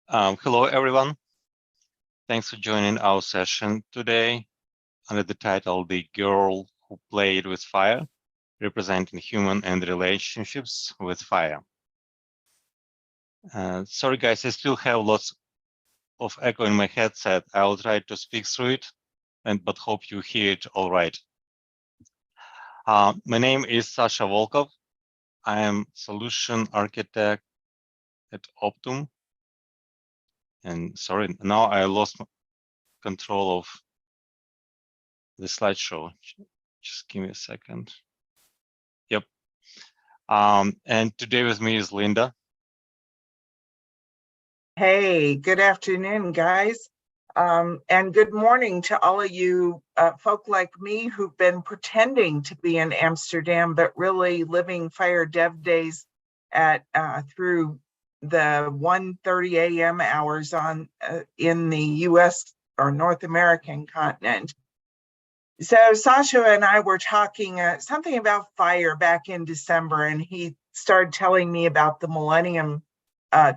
Hello, everyone. Thanks for joining our session today under the title The Girl Who Played with Fire, Representing Human and Relationships with Fire. Sorry, guys, I still have lots of echo in my headset. I will try to speak through it, but hope you hear it all right. My name is Sasha Volkov. I am Solution Architect at Optum. And sorry, now I lost control of the slideshow. Just give me a second. Yep. And today with me is Linda. Hey, good afternoon, guys. And good morning to all of you folk like me who've been pretending to be in Amsterdam, but really living FHIR DevDays at through the 1:30 a.m. hours on in the U.S. or North American continent. So Sasha and I were talking something about FHIR back in December, and he started telling me about the Millennium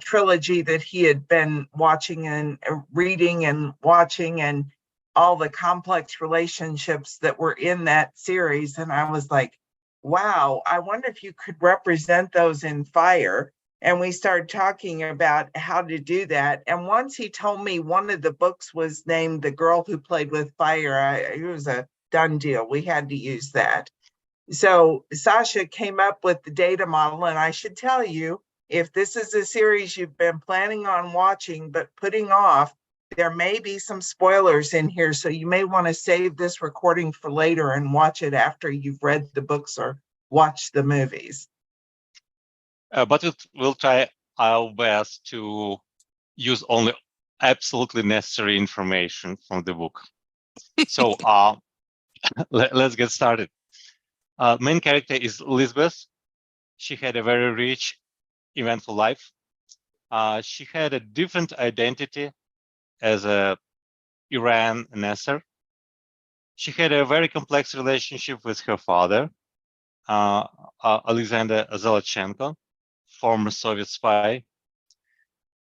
Trilogy that he had been watching and reading and watching, and all the complex relationships that were in that series. And I was like, wow, I wonder if you could represent those in FHIR. And we started talking about how to do that. And once he told me one of the books was named The Girl Who Played with Fire, it was a done deal. We had to use that. So Sasha came up with the data model, and I should tell you, if this is a series you've been planning on watching but putting off, there may be some spoilers in here, so you may want to save this recording for later and watch it after you've read the books or watched the movies. But we'll try our best to use only absolutely necessary information from the book. So let's get started. Main character is Elizabeth. She had a very rich, eventful life. She had a different identity as a Iran Nasser. She had a very complex relationship with her father, Alexander Zalotchenko, former Soviet spy.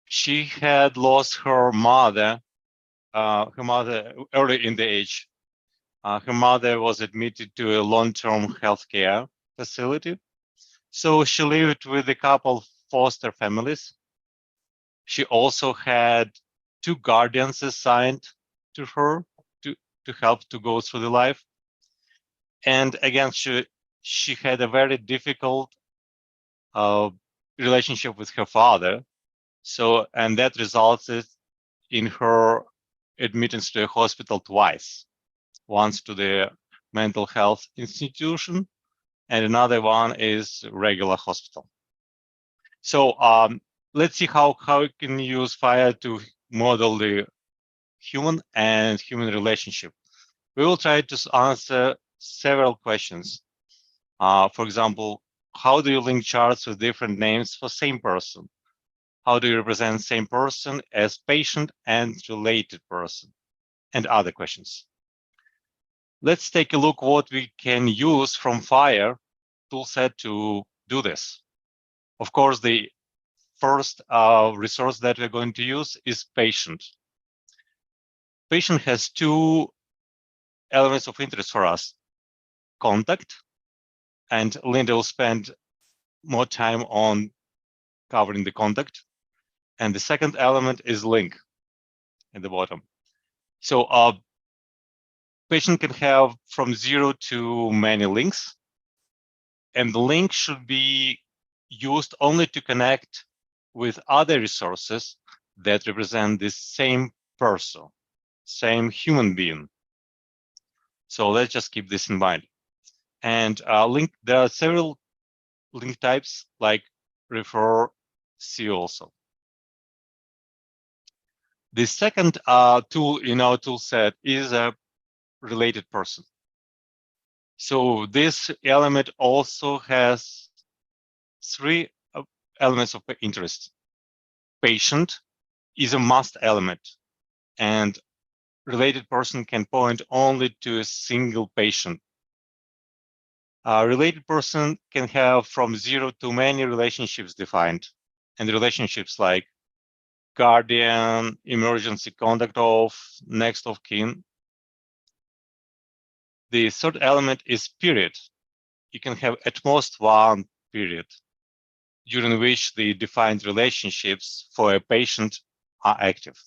She had lost her mother early in the age. Her mother was admitted to a long-term healthcare facility. So she lived with a couple foster families. She also had 2 guardians assigned to her to help to go through the life. And again, she had a very difficult relationship with her father. So, and that resulted in her admittance to a hospital twice, once to the mental health institution, and another one is regular hospital. So let's see how we can use FHIR to model the human and human relationship. We will try to answer several questions. For example, how do you link charts with different names for same person? How do you represent same person as patient and related person? And other questions. Let's take a look what we can use from FHIR toolset to do this. Of course, the first resource that we're going to use is patient. Patient has 2 elements of interest for us: contact, and Linda will spend more time on covering the contact. And the second element is link at the bottom. So patient can have from 0 to many links, and the link should be used only to connect with other resources that represent the same person, same human being. So let's just keep this in mind. And link, there are several link types like refer, see also. The second tool in our tool set is a related person. So this element also has 3 elements of interest. Patient is a must element, and related person can point only to a single patient. A related person can have from 0 to many relationships defined, and relationships like guardian, emergency contact of, next of kin. The third element is period. You can have at most one period during which the defined relationships for a patient are active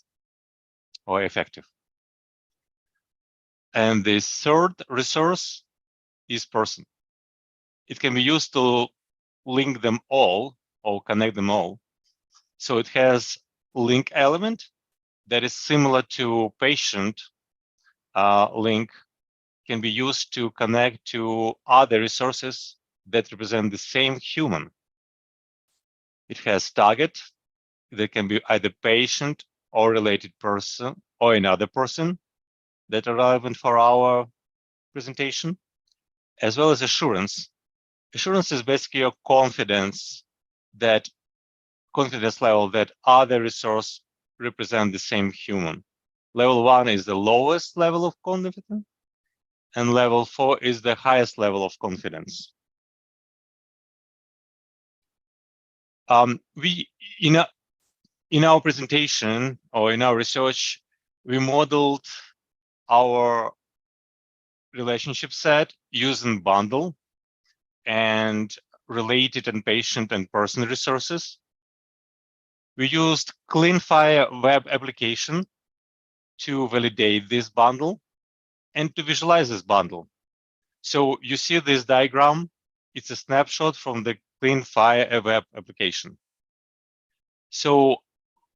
or effective. And the third resource is person. It can be used to link them all or connect them all. So it has link element that is similar to patient link, can be used to connect to other resources that represent the same human. It has target that can be either patient or related person or another person that are relevant for our presentation, as well as assurance. Assurance is basically a confidence level that other resource represent the same human. Level 1 is the lowest level of confidence, and level 4 is the highest level of confidence. In our presentation or in our research, we modeled our relationship set using bundle and related and patient and person resources. We used CleanFire web application to validate this bundle and to visualize this bundle. So you see this diagram, it's a snapshot from the CleanFire web application. So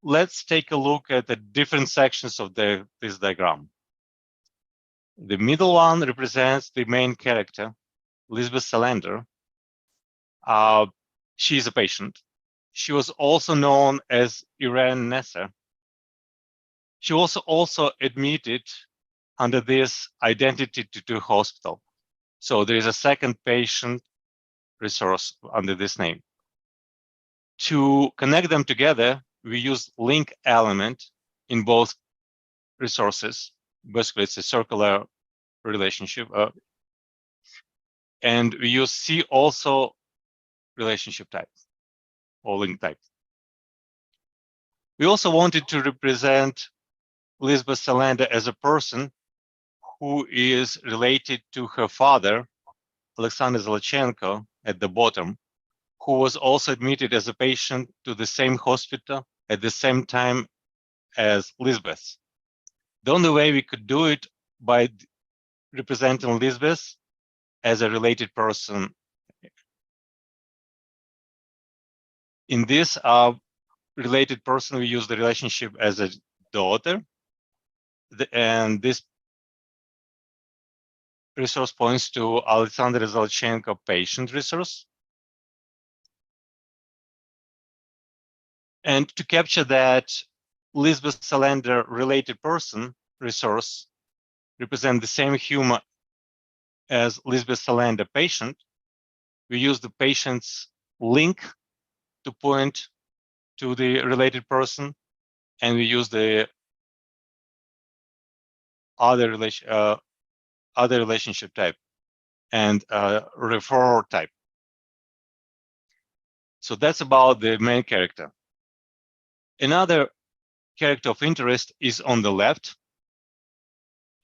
let's take a look at the different sections of this diagram. The middle one represents the main character, Lisbeth Salander. She is a patient. She was also known as Irene Nesser. She was also admitted under this identity to hospital. So there is a second patient resource under this name. To connect them together, we use link element in both resources. Basically, it's a circular relationship. And we use C also relationship type or link type. We also wanted to represent Lisbeth Salander as a person who is related to her father, Alexander Zlochenko, at the bottom, who was also admitted as a patient to the same hospital at the same time as Lisbeth. The only way we could do it by representing Lisbeth as a related person. In this related person, we use the relationship as a daughter, and this resource points to Alexander Zalchenko patient resource. And to capture that Lisbeth Salander related person resource represent the same human as Lisbeth Salander patient, we use the patient's link to point to the related person, and we use the other relationship type and referrer type. So that's about the main character. Another character of interest is on the left,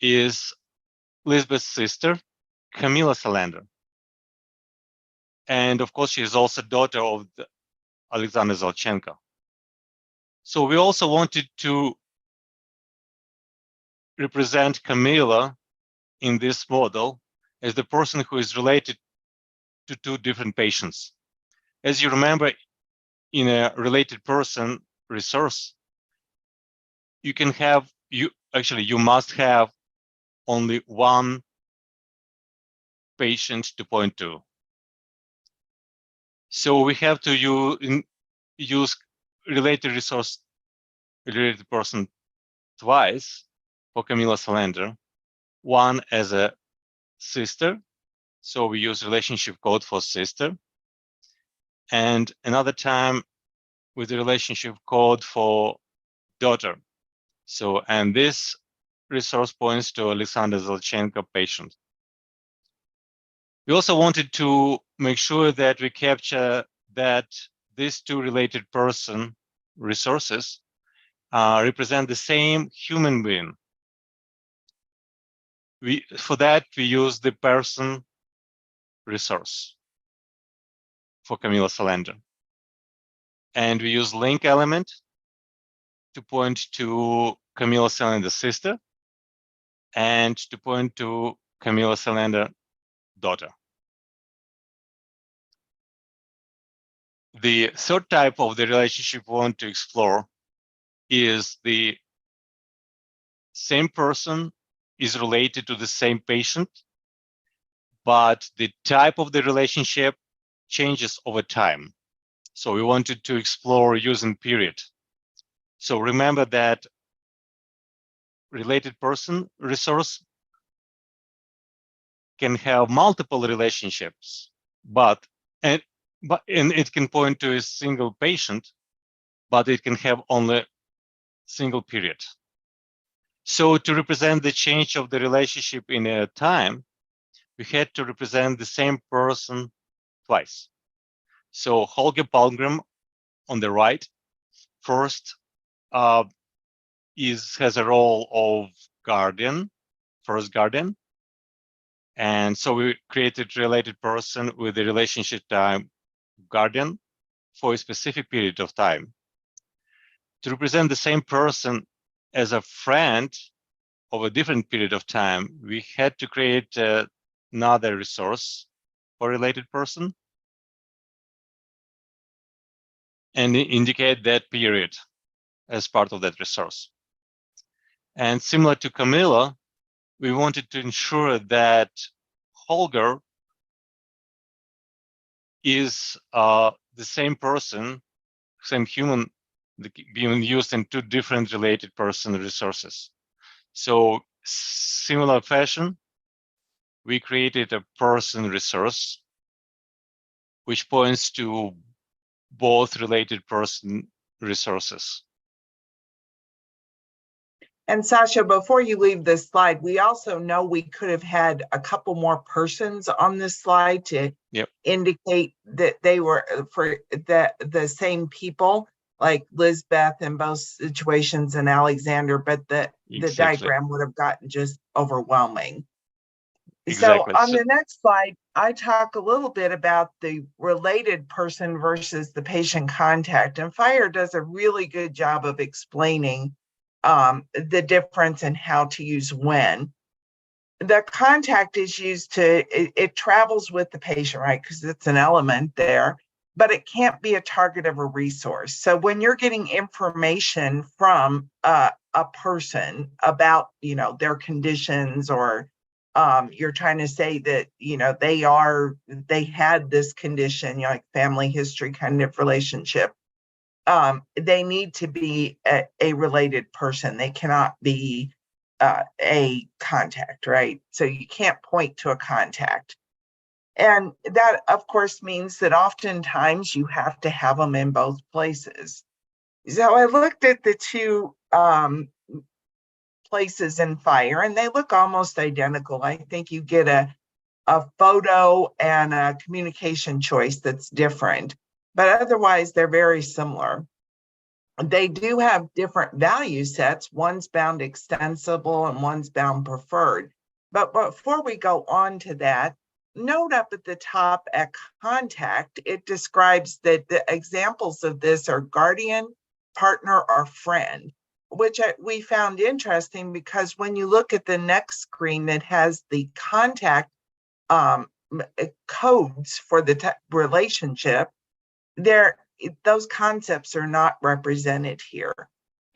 is Lisbeth's sister, Camilla Salander. And of course, she is also daughter of Alexander Zalchenko. So we also wanted to represent Camilla in this model as the person who is related to two different patients. As you remember, in a related person resource, you must have only one patient to point to. So we have to use related person twice for Camilla Salander, one as a sister, so we use relationship code for sister, and another time with the relationship code for daughter. So, and this resource points to Alexander Zalchenko patient. We also wanted to make sure that we capture that these two related person resources represent the same human being. For that, we use the person resource for Camilla Solander. And we use link element to point to Camilla Solander's sister and to point to Camilla Solander's daughter. The third type of the relationship we want to explore is the same person is related to the same patient, but the type of the relationship changes over time. So we wanted to explore using period. So remember that related person resource can have multiple relationships, but it can point to a single patient, but it can have only single period. So to represent the change of the relationship in a time, we had to represent the same person twice. So Holger Palmgren on the right first has a role of guardian, first guardian. And so we created related person with the relationship time guardian for a specific period of time. To represent the same person as a friend over a different period of time, we had to create another resource for related person and indicate that period as part of that resource. And similar to Camilla, we wanted to ensure that Holger is the same person, same human, being used in two different related person resources. So similar fashion, we created a person resource which points to both related person resources. And Sasha, before you leave this slide, we also know we could have had a couple more persons on this slide to indicate that they were for the same people, like Lizbeth in both situations and Alexander, but the diagram would have gotten just overwhelming. Exactly. So on the next slide, I talk a little bit about the related person versus the patient contact, and FHIR does a really good job of explaining the difference in how to use when. The contact is used to, it travels with the patient, right? Because it's an element there, but it can't be a target of a resource. So when you're getting information from a person about, their conditions, or you're trying to say that, they had this condition, like family history kind of relationship, they need to be a related person. They cannot be a contact, right? So you can't point to a contact. And that, of course, means that oftentimes you have to have them in both places. So I looked at the two places in FHIR, and they look almost identical. I think you get a photo and a communication choice that's different, but otherwise they're very similar. They do have different value sets. One's bound extensible and one's bound preferred. But before we go on to that, note up at the top at contact, it describes that the examples of this are guardian, partner, or friend, which we found interesting because when you look at the next screen that has the contact codes for the relationship, those concepts are not represented here.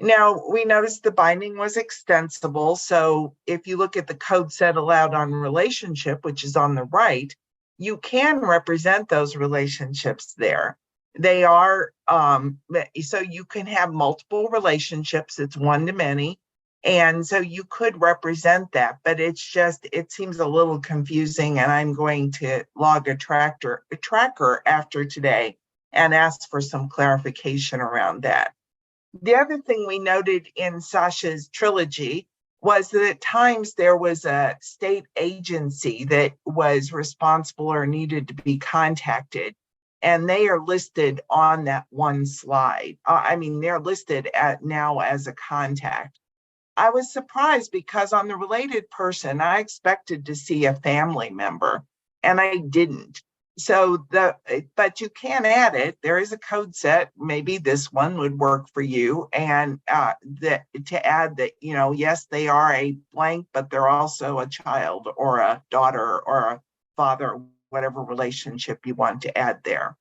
Now, we noticed the binding was extensible. So if you look at the code set allowed on relationship, which is on the right, you can represent those relationships there. They are, so you can have multiple relationships. It's one to many. And so you could represent that, but it's just, it seems a little confusing, and I'm going to log a tracker after today and ask for some clarification around that. The other thing we noted in Sasha's trilogy was that at times there was a state agency that was responsible or needed to be contacted. and they are listed on that one slide. I mean, they're listed now as a contact. I was surprised because on the related person, I expected to see a family member, and I didn't. So but you can add it. There is a code set. Maybe this one would work for you, and to add that, yes, they are a blank, but they're also a child or a daughter or a father, whatever relationship you want to add there.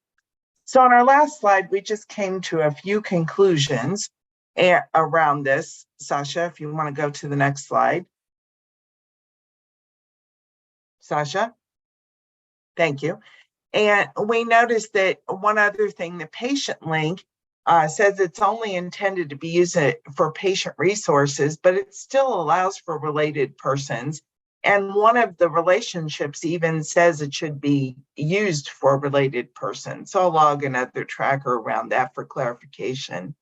So on our last slide, we just came to a few conclusions around this. Sasha, if you want to go to the next slide. Sasha, thank you. And we noticed that one other thing, the patient link says it's only intended to be used for patient resources, but it still allows for related persons. And one of the relationships even says it should be used for related persons. So I'll log another tracker around that for clarification.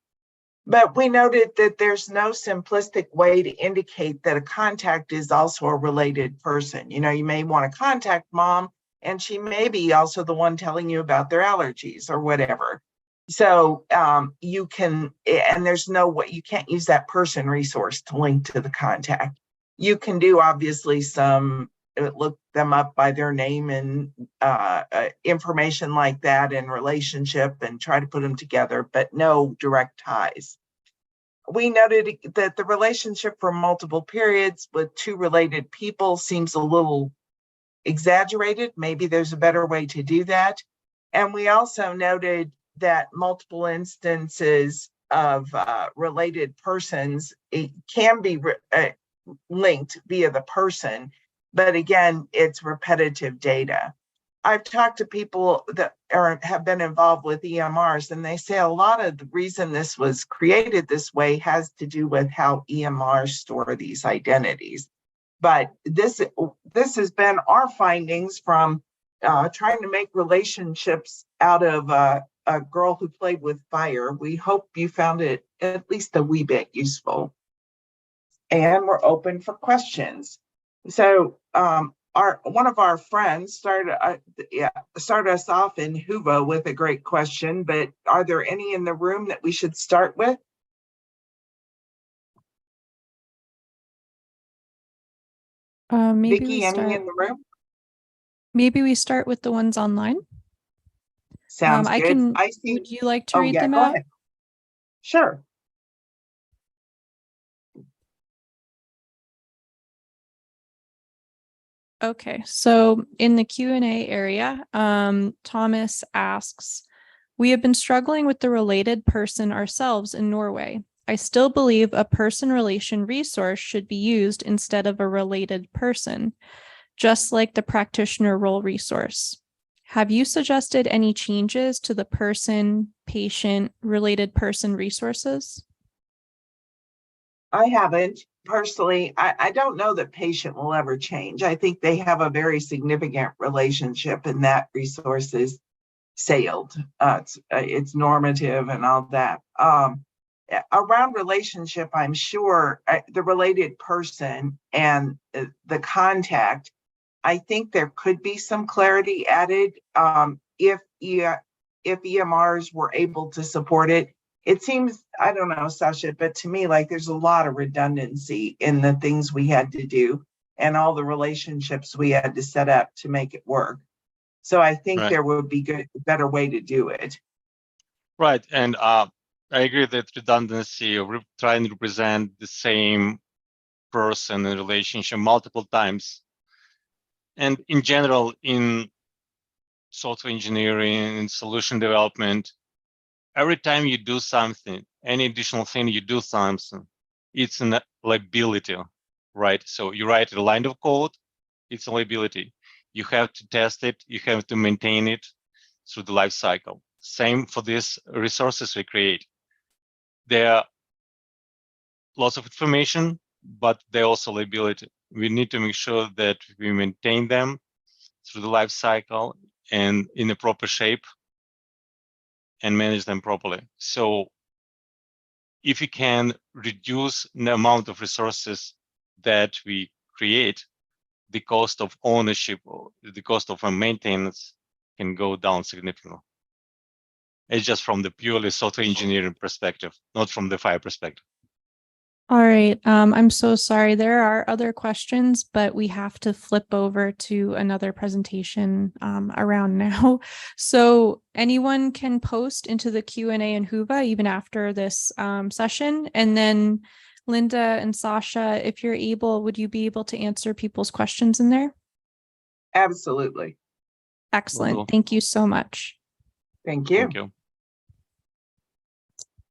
But we noted that there's no simplistic way to indicate that a contact is also a related person. You may want to contact mom, and she may be also the one telling you about their allergies or whatever. So you can, and there's no way, you can't use that person resource to link to the contact. You can do obviously some, look them up by their name and information like that and relationship and try to put them together, but no direct ties. We noted that the relationship for multiple periods with two related people seems a little exaggerated. Maybe there's a better way to do that. And we also noted that multiple instances of related persons, it can be linked via the person, but again, it's repetitive data. I've talked to people that have been involved with EMRs, and they say a lot of the reason this was created this way has to do with how EMRs store these identities. But this has been our findings from trying to make relationships out of a girl who played with fire. We hope you found it at least a wee bit useful. And we're open for questions. So one of our friends started us off in Huvo with a great question, but are there any in the room that we should start with? Maybe Vicki, any in the room? Maybe we start with the ones online. Sounds good. Would you like to read them go out? ahead. Sure. Okay, so in the Q&A area, Thomas asks, we have been struggling with the related person ourselves in Norway. I still believe a person relation resource should be used instead of a related person, just like the practitioner role resource. Have you suggested any changes to the person, patient, related person resources? I haven't. Personally, I don't know that patient will ever change. I think they have a very significant relationship, and that resource is sailed. It's normative and all that. Around relationship, I'm sure the related person and the contact, I think there could be some clarity added if EMRs were able to support it. It seems, I don't know, Sasha, but to me, like there's a lot of redundancy in the things we had to do and all the relationships we had to set up to make it work. So I think there would be a better way to do it. Right, and I agree that redundancy, trying to represent the same person in relationship multiple times. And in general, in software engineering and solution development, every time you do something, any additional thing you do something, it's a liability, right? So you write a line of code, it's a liability. You have to test it, you have to maintain it through the life cycle. Same for these resources we create. There are lots of information, but they're also liability. We need to make sure that we maintain them through the life cycle and in a proper shape and manage them properly. So if you can reduce the amount of resources that we create, the cost of ownership or the cost of maintenance can go down significantly. It's just from the purely software engineering perspective, not from the FHIR perspective. All right. I'm so sorry. There are other questions, but we have to flip over to another presentation around now. So anyone can post into the Q&A in Whova even after this session. And then Linda and Sasha, if you're able, would you be able to answer people's questions in there? Absolutely. Excellent. Will do. Thank you so much. Thank you. Thank you.